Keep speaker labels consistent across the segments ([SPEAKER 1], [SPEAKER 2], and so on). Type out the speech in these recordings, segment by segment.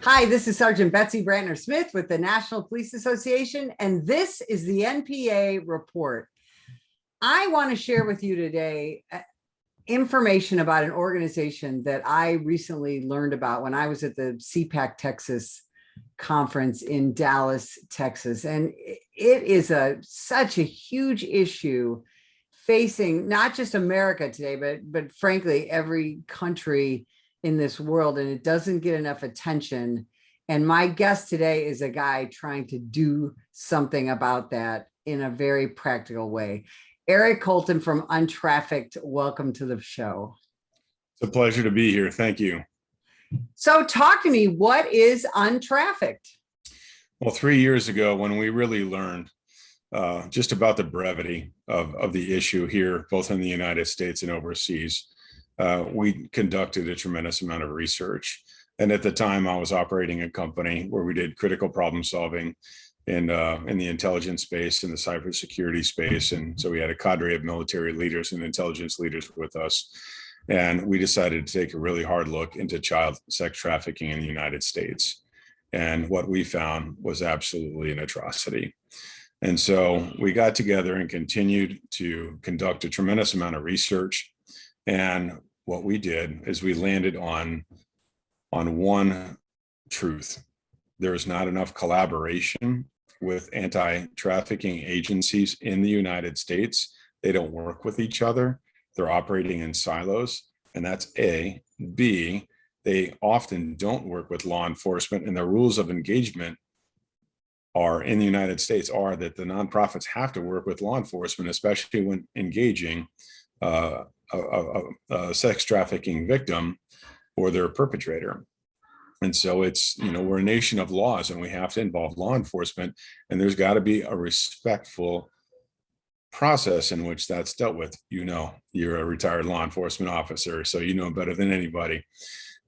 [SPEAKER 1] Hi, this is Sergeant Betsy Brantner Smith with the National Police Association, and this is the NPA Report. I want to share with you today information about an organization that I recently learned about when I was at the CPAC Texas conference in Dallas, Texas. And it is such a huge issue facing not just America today, but frankly, every country in this world, and it doesn't get enough attention. And my guest today is a guy trying to do something about that in a very practical way. Eric Colton from Untrafficked, welcome to the show.
[SPEAKER 2] It's a pleasure to be here. Thank you.
[SPEAKER 1] So talk to me, what is Untrafficked?
[SPEAKER 2] Well, 3 years ago, when we really learned just about the brevity of the issue here, both in the United States and overseas, we conducted a tremendous amount of research. And at the time, I was operating a company where we did critical problem solving in the intelligence space, in the cybersecurity space. And so we had a cadre of military leaders and intelligence leaders with us. And we decided to take a really hard look into child sex trafficking in the United States. And what we found was absolutely an atrocity. And so we got together and continued to conduct a tremendous amount of research. And what we did is we landed on one truth. There is not enough collaboration with anti-trafficking agencies in the United States. They don't work with each other. They're operating in silos, and that's A. B, they often don't work with law enforcement, and the rules of engagement are in the United States are that the nonprofits have to work with law enforcement, especially when engaging a sex trafficking victim or their perpetrator. And so it's, we're a nation of laws and we have to involve law enforcement, and there's got to be a respectful process in which that's dealt with. You're a retired law enforcement officer, so you know better than anybody.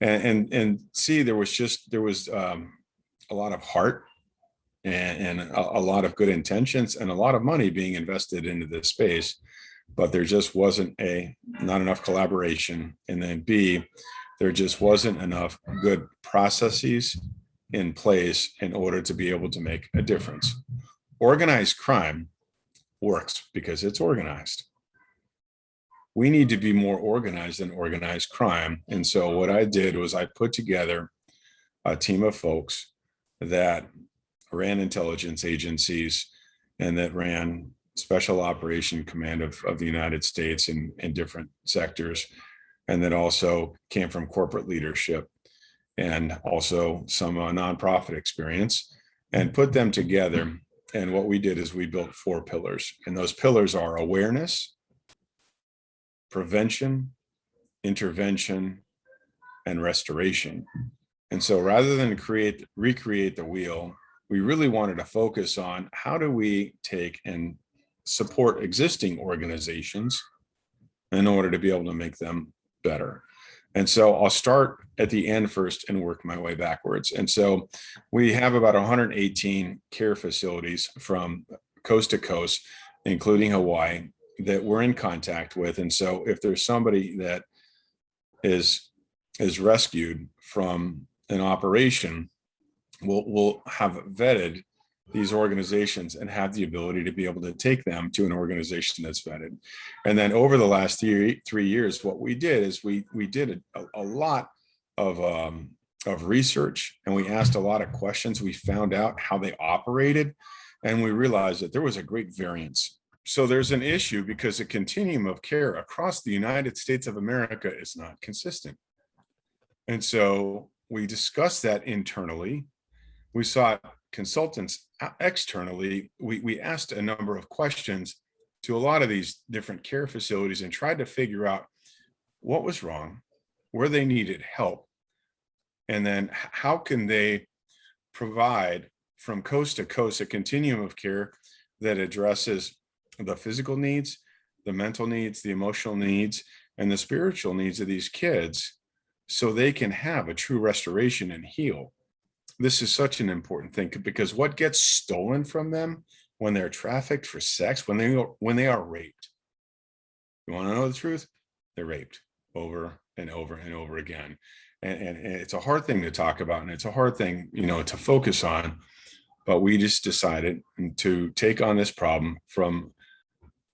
[SPEAKER 2] And see, there was a lot of heart and a lot of good intentions and a lot of money being invested into this space, but there just wasn't not enough collaboration. And then B, there just wasn't enough good processes in place in order to be able to make a difference. Organized crime works because it's organized. We need to be more organized than organized crime. And so what I did was I put together a team of folks that ran intelligence agencies and that ran Special Operation Command of the United States in different sectors, and that also came from corporate leadership and also some nonprofit experience, and put them together. And what we did is we built 4 pillars, and those pillars are awareness, prevention, intervention, and restoration. And so rather than recreate the wheel, we really wanted to focus on how do we take and support existing organizations in order to be able to make them better. And so I'll start at the end first and work my way backwards. And so we have about 118 care facilities from coast to coast, including Hawaii, that we're in contact with. And so if there's somebody that is rescued from an operation, we'll have vetted these organizations and have the ability to be able to take them to an organization that's vetted. And then over the last 3 years, what we did is we did a lot of research, and we asked a lot of questions. We found out how they operated, and we realized that there was a great variance. So there's an issue because the continuum of care across the United States of America is not consistent. And so we discussed that internally. We sought consultants externally. We asked a number of questions to a lot of these different care facilities and tried to figure out what was wrong, where they needed help, and then how can they provide from coast to coast a continuum of care that addresses the physical needs, the mental needs, the emotional needs, and the spiritual needs of these kids so they can have a true restoration and heal. This is such an important thing because what gets stolen from them when they're trafficked for sex, when they are raped, you want to know the truth? They're raped over and over and over again. And it's a hard thing to talk about, and it's a hard thing, to focus on. But we just decided to take on this problem from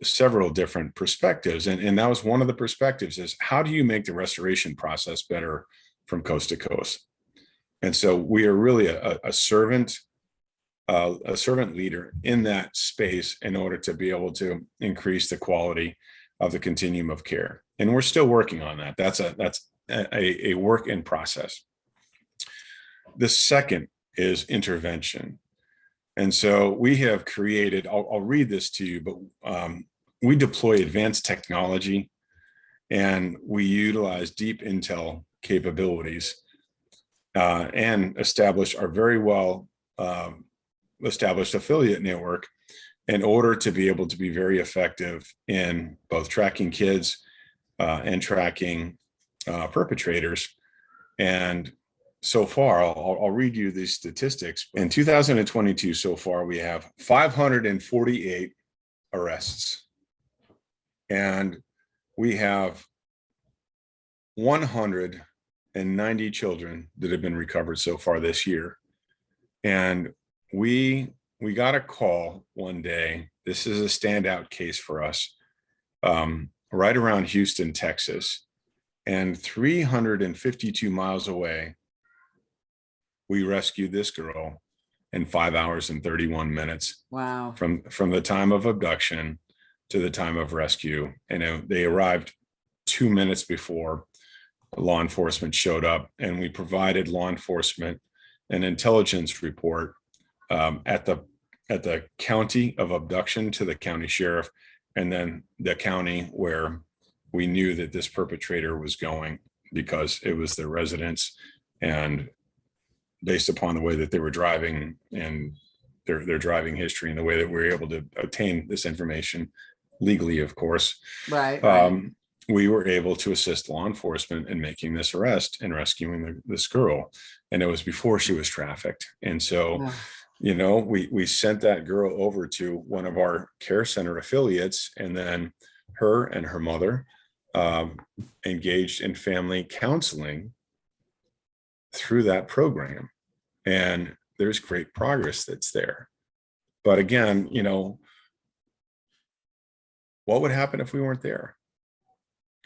[SPEAKER 2] several different perspectives. And that was one of the perspectives, is how do you make the restoration process better from coast to coast? And so we are really a servant leader in that space in order to be able to increase the quality of the continuum of care. And we're still working on that. That's a work in process. The second is intervention. And so we have created, I'll read this to you, but we deploy advanced technology, and we utilize deep intel capabilities and establish our very well established affiliate network in order to be able to be very effective in both tracking kids and tracking perpetrators. And so far, I'll read you these statistics. In 2022, so far, we have 548 arrests, and we have 190 children that have been recovered so far this year. And we got a call one day. This is a standout case for us, right around Houston, Texas, and 352 miles away. We rescued this girl in 5 hours and 31 minutes.
[SPEAKER 1] Wow.
[SPEAKER 2] From the time of abduction to the time of rescue. And they arrived 2 minutes before law enforcement showed up, and we provided law enforcement an intelligence report at the county of abduction to the county sheriff, and then the county where we knew that this perpetrator was going, because it was their residence, and based upon the way that they were driving and their driving history and the way that we were able to obtain this information legally, of course,
[SPEAKER 1] Right.
[SPEAKER 2] We were able to assist law enforcement in making this arrest and rescuing this girl. And it was before she was trafficked. And so, we sent that girl over to one of our care center affiliates, and then her and her mother engaged in family counseling through that program. And there's great progress that's there. But again, what would happen if we weren't there?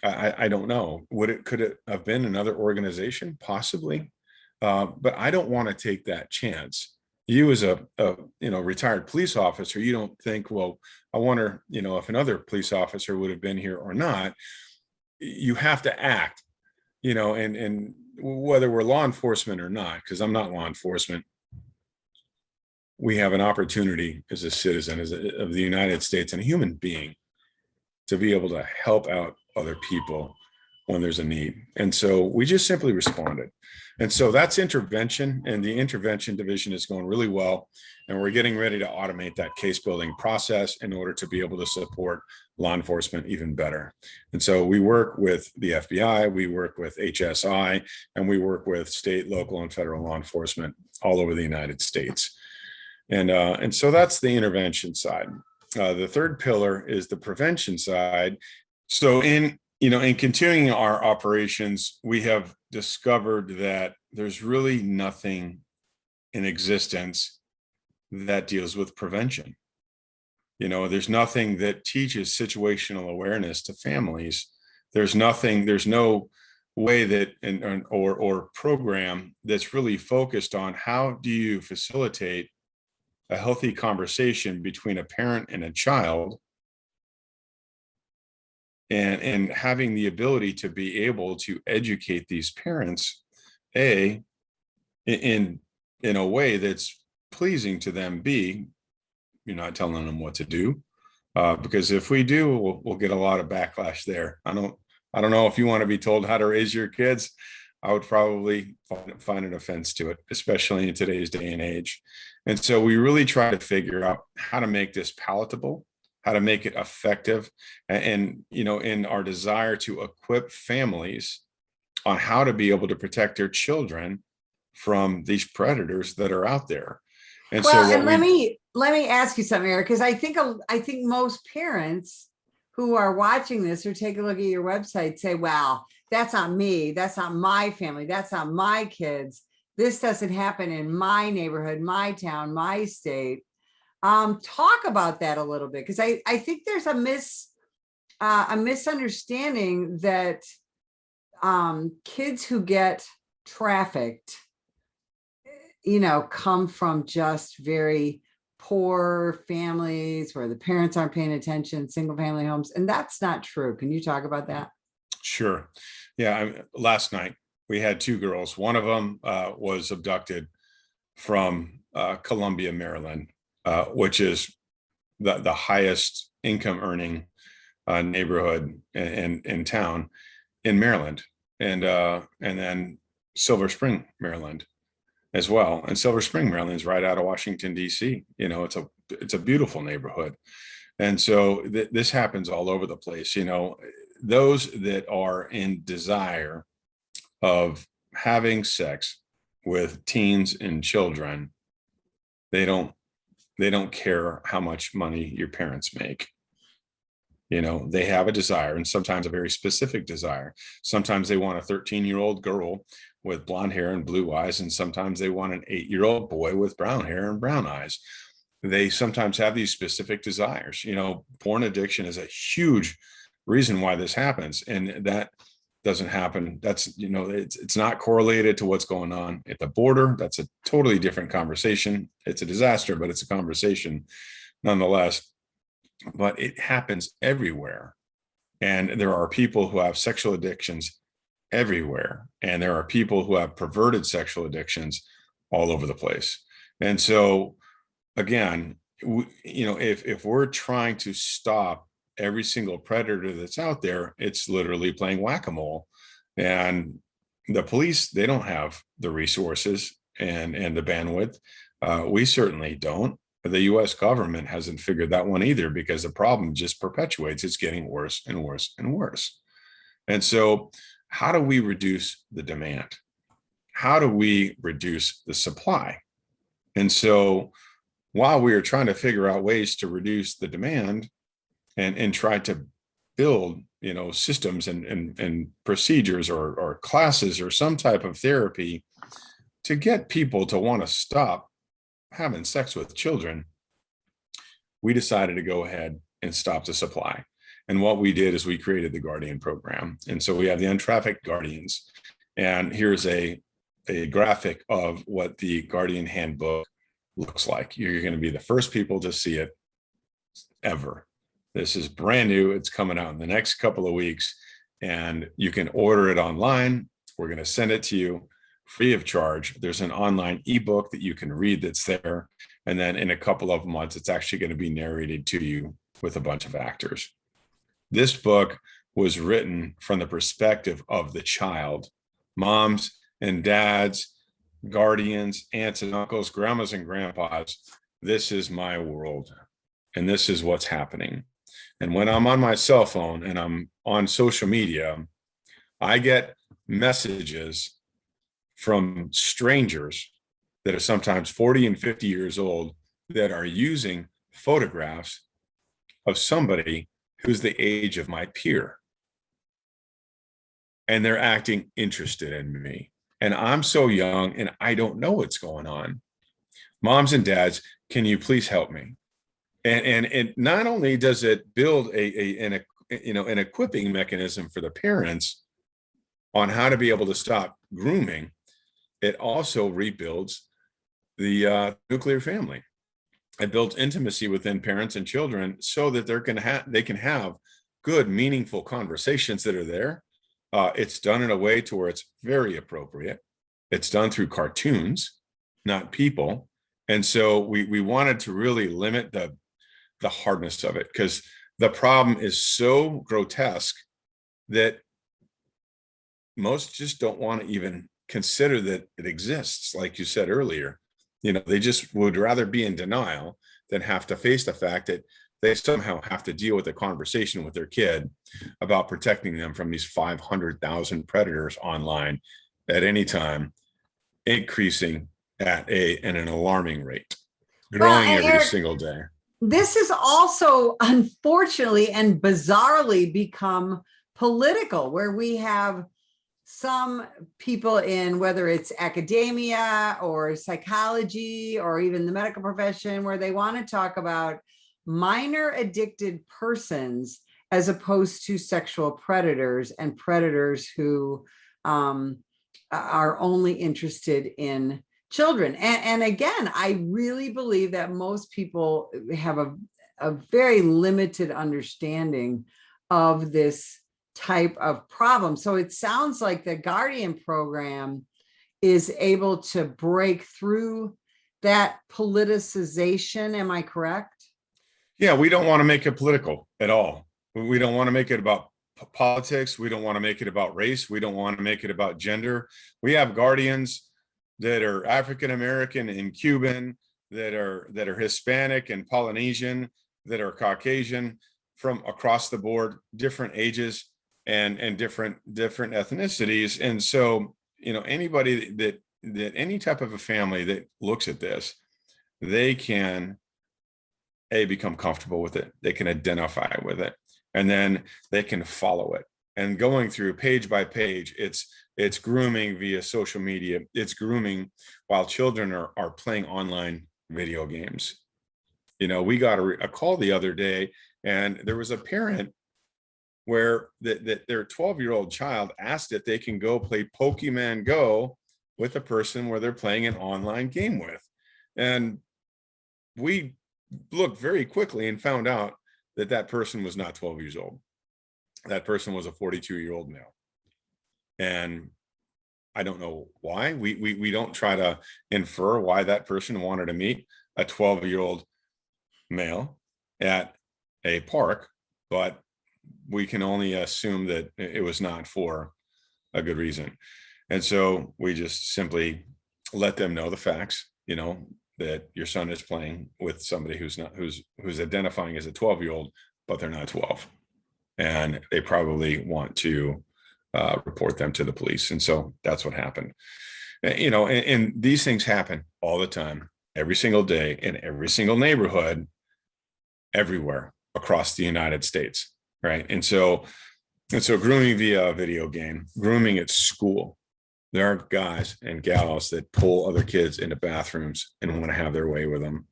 [SPEAKER 2] I don't know. Could it have been another organization? Possibly. But I don't want to take that chance. You as a retired police officer, you don't think, well, I wonder, if another police officer would have been here or not. You have to act, and whether we're law enforcement or not, because I'm not law enforcement, we have an opportunity as a citizen of the United States and a human being to be able to help out other people when there's a need. And so we just simply responded. And so that's intervention, and the intervention division is going really well. And we're getting ready to automate that case building process in order to be able to support law enforcement even better. And so we work with the FBI, we work with HSI, and we work with state, local, and federal law enforcement all over the United States. And so that's the intervention side. The third pillar is the prevention side. So in continuing our operations, we have discovered that there's really nothing in existence that deals with prevention. There's nothing that teaches situational awareness to families. There's no way that or program that's really focused on how do you facilitate a healthy conversation between a parent and a child, and having the ability to be able to educate these parents, in a way that's pleasing to them. B, you're not telling them what to do, because if we do, we'll get a lot of backlash there. I don't know if you want to be told how to raise your kids. I would probably find an offense to it, especially in today's day and age. And so we really try to figure out how to make this palatable, how to make it effective, and in our desire to equip families on how to be able to protect their children from these predators that are out there.
[SPEAKER 1] And let me ask you something, Eric, because I think most parents who are watching this or take a look at your website say, wow, that's not me. That's not my family. That's not my kids. This doesn't happen in my neighborhood, my town, my state. Talk about that a little bit, because I think there's a misunderstanding that kids who get trafficked, come from just very poor families where the parents aren't paying attention, single family homes. And that's not true. Can you talk about that?
[SPEAKER 2] Sure. Yeah. Last night we had two girls. One of them was abducted from Columbia, Maryland, which is the highest income earning neighborhood in town in Maryland, and then Silver Spring, Maryland, as well. And Silver Spring, Maryland is right out of Washington, D.C. It's a beautiful neighborhood. And so this happens all over the place. Those that are in desire of having sex with teens and children, they don't care how much money your parents make. They have a desire, and sometimes a very specific desire. Sometimes they want a 13-year-old girl with blonde hair and blue eyes, and sometimes they want an 8-year-old boy with brown hair and brown eyes. They sometimes have these specific desires. Porn addiction is a huge reason why this happens, and that doesn't happen. That's, it's not correlated to what's going on at the border. That's a totally different conversation. It's a disaster, but it's a conversation nonetheless. But it happens everywhere. And there are people who have sexual addictions everywhere. And there are people who have perverted sexual addictions all over the place. And so, again, if we're trying to stop every single predator that's out there, it's literally playing whack-a-mole. And the police, they don't have the resources and the bandwidth. We certainly don't. The US government hasn't figured that one either, because the problem just perpetuates. It's getting worse and worse and worse. And so how do we reduce the demand? How do we reduce the supply? And so while we are trying to figure out ways to reduce the demand and try to build, systems and procedures or classes or some type of therapy to get people to want to stop having sex with children, we decided to go ahead and stop the supply. And what we did is we created the Guardian program. And so we have the Untrafficked Guardians. And here's a graphic of what the Guardian handbook looks like. You're going to be the first people to see it ever. This is brand new. It's coming out in the next couple of weeks, and you can order it online. We're going to send it to you free of charge. There's an online ebook that you can read that's there. And then in a couple of months, it's actually going to be narrated to you with a bunch of actors. This book was written from the perspective of the child. Moms and dads, guardians, aunts and uncles, grandmas and grandpas, this is my world. And this is what's happening. And when I'm on my cell phone and I'm on social media, I get messages from strangers that are sometimes 40 and 50 years old that are using photographs of somebody who's the age of my peer. And they're acting interested in me. And I'm so young and I don't know what's going on. Moms and dads, can you please help me? And not only does it build an equipping mechanism for the parents on how to be able to stop grooming, it also rebuilds the nuclear family. It builds intimacy within parents and children so that they can have good, meaningful conversations that are there. It's done in a way to where it's very appropriate. It's done through cartoons, not people. And so we wanted to really limit the hardness of it, because the problem is so grotesque that most just don't want to even consider that it exists. Like you said earlier, they just would rather be in denial than have to face the fact that they somehow have to deal with a conversation with their kid about protecting them from these 500,000 predators online at any time, increasing at an alarming rate, growing every single day.
[SPEAKER 1] this has also, unfortunately and bizarrely, become political, where we have some people in, whether it's academia or psychology or even the medical profession, where they want to talk about minor addicted persons as opposed to sexual predators and predators who are only interested in children. And again, I really believe that most people have a very limited understanding of this type of problem. So it sounds like the Guardian program is able to break through that politicization. Am I correct?
[SPEAKER 2] Yeah, we don't want to make it political at all. We don't want to make it about politics. We don't want to make it about race. We don't want to make it about gender. We have guardians that are African American and Cuban, that are Hispanic and Polynesian, that are Caucasian, from across the board, different ages and different ethnicities. And so, anybody that any type of a family that looks at this, they can become comfortable with it. They can identify with it, and then they can follow it. And going through page by page, it's grooming via social media. It's grooming while children are playing online video games. We got a call the other day, and there was a parent where their 12-year-old child asked if they can go play Pokemon Go with a person where they're playing an online game with. And we looked very quickly and found out that person was not 12 years old. That person was a 42-year-old male. And I don't know why. We don't try to infer why that person wanted to meet a 12-year-old male at a park, but we can only assume that it was not for a good reason. And so we just simply let them know the facts, that your son is playing with somebody who's identifying as a 12-year-old, but they're not 12. And they probably want to report them to the police. And so that's what happened. And these things happen all the time, every single day, in every single neighborhood, everywhere across the United States, right? And so grooming via a video game, grooming at school. There are guys and gals that pull other kids into bathrooms and want to have their way with them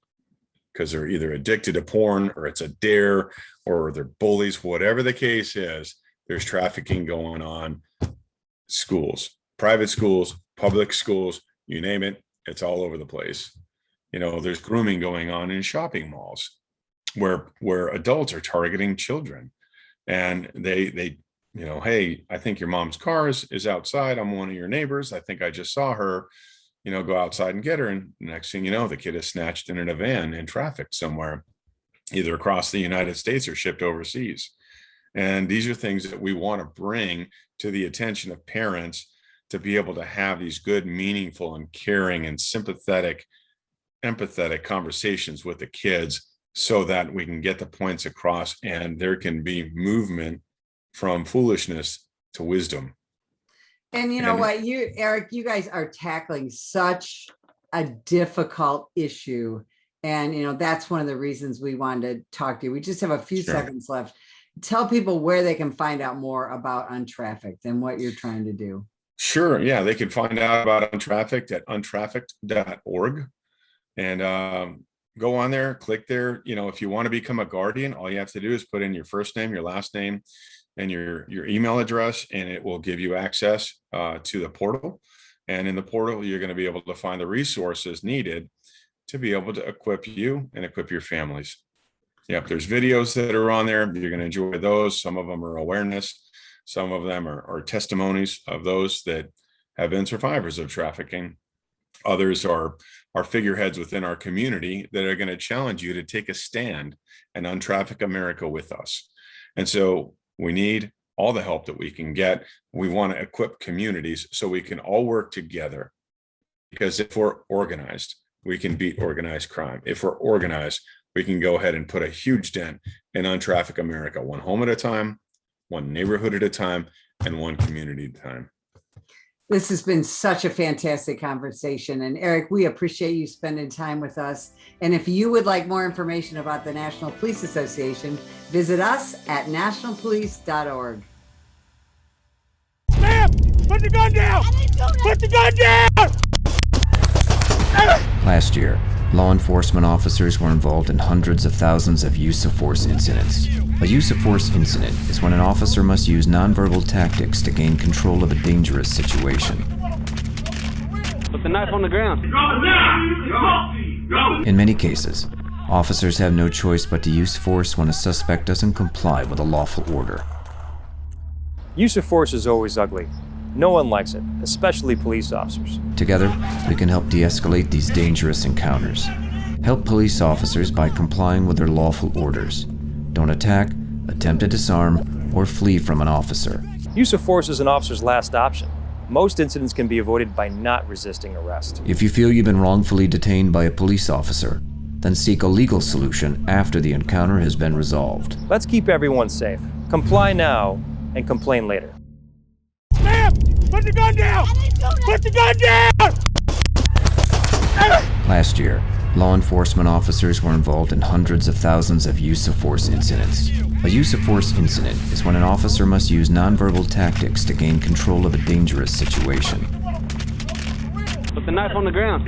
[SPEAKER 2] because they're either addicted to porn, or it's a dare, or they're bullies. Whatever the case is, there's trafficking going on. Schools, private schools, public schools, you name it, it's all over the place. There's grooming going on in shopping malls where adults are targeting children, and they hey, I think your mom's car is outside. I'm one of your neighbors. I think I just saw her, go outside and get her. And next thing you know, the kid is snatched in a van and trafficked somewhere, either across the United States or shipped overseas. And these are things that we want to bring to the attention of parents, to be able to have these good, meaningful, and caring and sympathetic, empathetic conversations with the kids, so that we can get the points across and there can be movement from foolishness to wisdom.
[SPEAKER 1] And what, Eric, you guys are tackling such a difficult issue. And, that's one of the reasons we wanted to talk to you. We just have a few seconds left. Tell people where they can find out more about Untrafficked and what you're trying to do.
[SPEAKER 2] Sure. Yeah. They can find out about Untrafficked at untrafficked.org. And go on there, click there. If you want to become a guardian, all you have to do is put in your first name, your last name, and your email address, and it will give you access to the portal. And in the portal, you're going to be able to find the resources needed to be able to equip you and equip your families. Yep, there's videos that are on there. You're going to enjoy those. Some of them are awareness. Some of them are testimonies of those that have been survivors of trafficking. Others are figureheads within our community that are going to challenge you to take a stand and untraffic America with us. And so we need all the help that we can get. We want to equip communities so we can all work together, because if we're organized, we can beat organized crime. If we're organized, we can go ahead and put a huge dent in untraffic America, one home at a time, one neighborhood at a time, and one community at a time.
[SPEAKER 1] This has been such a fantastic conversation. And Eric, we appreciate you spending time with us. And if you would like more information about the National Police Association, visit us at nationalpolice.org.
[SPEAKER 3] Ma'am, put the gun down! Put the gun down!
[SPEAKER 4] Last year, law enforcement officers were involved in hundreds of thousands of use of force incidents. A use of force incident is when an officer must use nonverbal tactics to gain control of a dangerous situation.
[SPEAKER 3] Put the knife on the ground.
[SPEAKER 4] In many cases, officers have no choice but to use force when a suspect doesn't comply with a lawful order.
[SPEAKER 5] Use of force is always ugly. No one likes it, especially police officers.
[SPEAKER 4] Together, we can help de-escalate these dangerous encounters. Help police officers by complying with their lawful orders. Don't attack, attempt to disarm, or flee from an officer.
[SPEAKER 5] Use of force is an officer's last option. Most incidents can be avoided by not resisting arrest.
[SPEAKER 4] If you feel you've been wrongfully detained by a police officer, then seek a legal solution after the encounter has been resolved.
[SPEAKER 5] Let's keep everyone safe. Comply now and complain later.
[SPEAKER 3] Ma'am, put the gun down! Put the gun down!
[SPEAKER 4] Last year, law enforcement officers were involved in hundreds of thousands of use of force incidents. A use of force incident is when an officer must use nonverbal tactics to gain control of a dangerous situation.
[SPEAKER 3] Put the knife on the ground.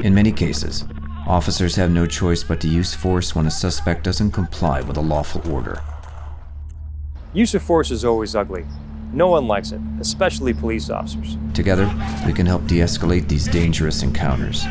[SPEAKER 4] In many cases, officers have no choice but to use force when a suspect doesn't comply with a lawful order.
[SPEAKER 5] Use of force is always ugly. No one likes it, especially police officers.
[SPEAKER 4] Together, we can help de-escalate these dangerous encounters.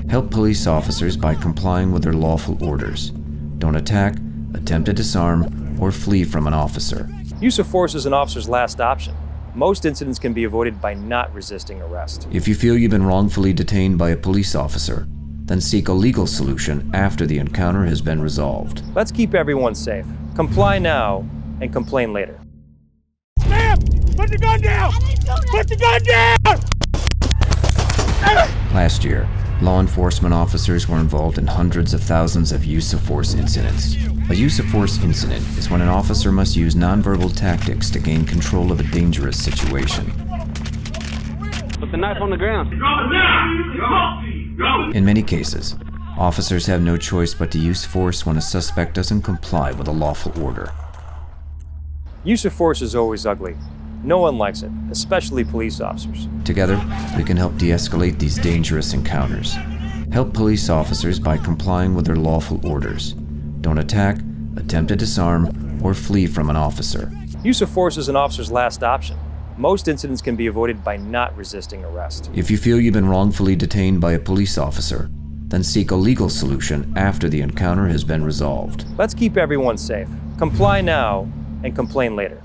[SPEAKER 4] Help police officers by complying with their lawful orders. Don't attack, attempt to disarm, or flee from an officer.
[SPEAKER 5] Use of force is an officer's last option. Most incidents can be avoided by not resisting arrest.
[SPEAKER 4] If you feel you've been wrongfully detained by a police officer, then seek a legal solution after the encounter has been resolved.
[SPEAKER 5] Let's keep everyone safe. Comply now and complain later.
[SPEAKER 3] Ma'am, put the gun down! Put the gun down!
[SPEAKER 4] Last year, law enforcement officers were involved in hundreds of thousands of use of force incidents. A use of force incident is when an officer must use nonverbal tactics to gain control of a dangerous situation.
[SPEAKER 3] Put the knife on the ground.
[SPEAKER 4] In many cases, officers have no choice but to use force when a suspect doesn't comply with a lawful order.
[SPEAKER 5] Use of force is always ugly. No one likes it, especially police officers.
[SPEAKER 4] Together, we can help de-escalate these dangerous encounters. Help police officers by complying with their lawful orders. Don't attack, attempt to disarm, or flee from an officer.
[SPEAKER 5] Use of force is an officer's last option. Most incidents can be avoided by not resisting arrest.
[SPEAKER 4] If you feel you've been wrongfully detained by a police officer, then seek a legal solution after the encounter has been resolved.
[SPEAKER 5] Let's keep everyone safe. Comply now and complain later.